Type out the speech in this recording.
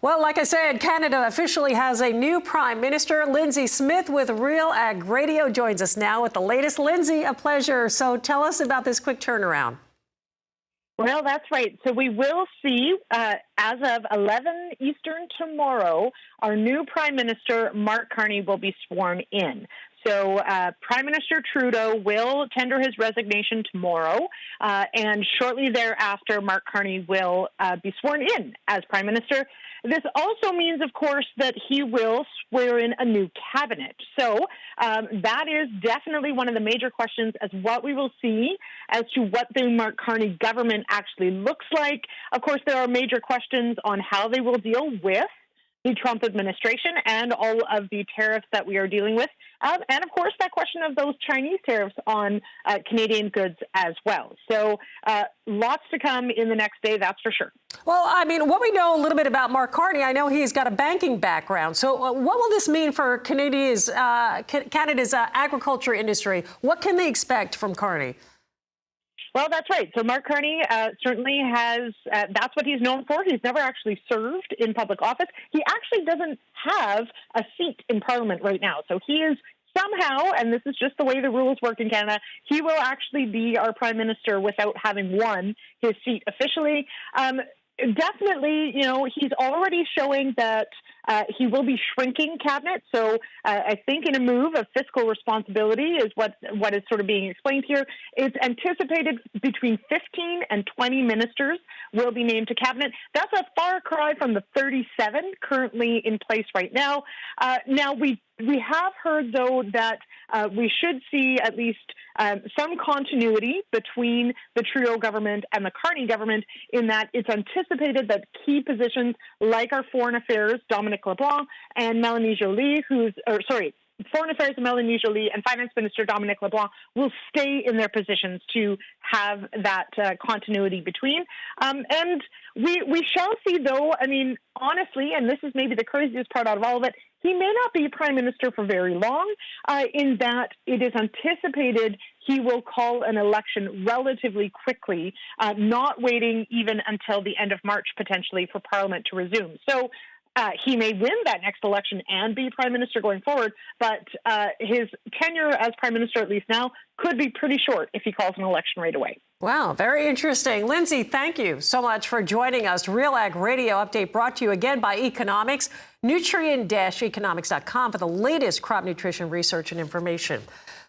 Well, like I said, Canada officially has a new Prime Minister. Lyndsey Smith with Real Ag Radio joins us now with the latest. Lyndsey, a pleasure. So tell us about this quick turnaround. Well, that's right. So we will see, as of 11 Eastern tomorrow, our new Prime Minister, Mark Carney, will be sworn in. So Prime Minister Trudeau will tender his resignation tomorrow, and shortly thereafter, Mark Carney will be sworn in as Prime Minister. This also means, of course, that he will swear in a new cabinet. So that is definitely one of the major questions as what we will see as to what the Mark Carney government actually looks like. Of course, there are major questions on how they will deal with the Trump administration and all of the tariffs that we are dealing with. And, of course, that question of those Chinese tariffs on Canadian goods as well. So lots to come in the next day, that's for sure. Well, I mean, what we know a little bit about Mark Carney, I know he's got a banking background. So what will this mean for Canada's agriculture industry? What can they expect from Carney? Well, that's right. So Mark Carney certainly has, that's what he's known for. He's never actually served in public office. He actually doesn't have a seat in Parliament right now. So he is somehow, and this is just the way the rules work in Canada, he will actually be our Prime Minister without having won his seat officially. Definitely, you know, he's already showing that he will be shrinking cabinet. So I think in a move of fiscal responsibility is what is sort of being explained here. It's anticipated between 15 and 20 ministers will be named to cabinet. That's a far cry from the 37 currently in place right now. Now, we have heard, though, that we should see at least some continuity between the trio government and the Carney government in that it's anticipated that key positions like our foreign affairs, Dominic LeBlanc, and Mélanie Joly, Foreign Affairs and Mélanie Joly and Finance Minister Dominic LeBlanc will stay in their positions to have that continuity between. And we shall see, though, I mean, honestly, and this is maybe the craziest part out of all of it, he may not be Prime Minister for very long, in that it is anticipated he will call an election relatively quickly, not waiting even until the end of March, potentially, for Parliament to resume. So he may win that next election and be Prime Minister going forward, but his tenure as Prime Minister, at least now, could be pretty short if he calls an election right away. Wow, very interesting. Lyndsey, thank you so much for joining us. Real Ag Radio update brought to you again by Economics, nutrient-economics.com for the latest crop nutrition research and information.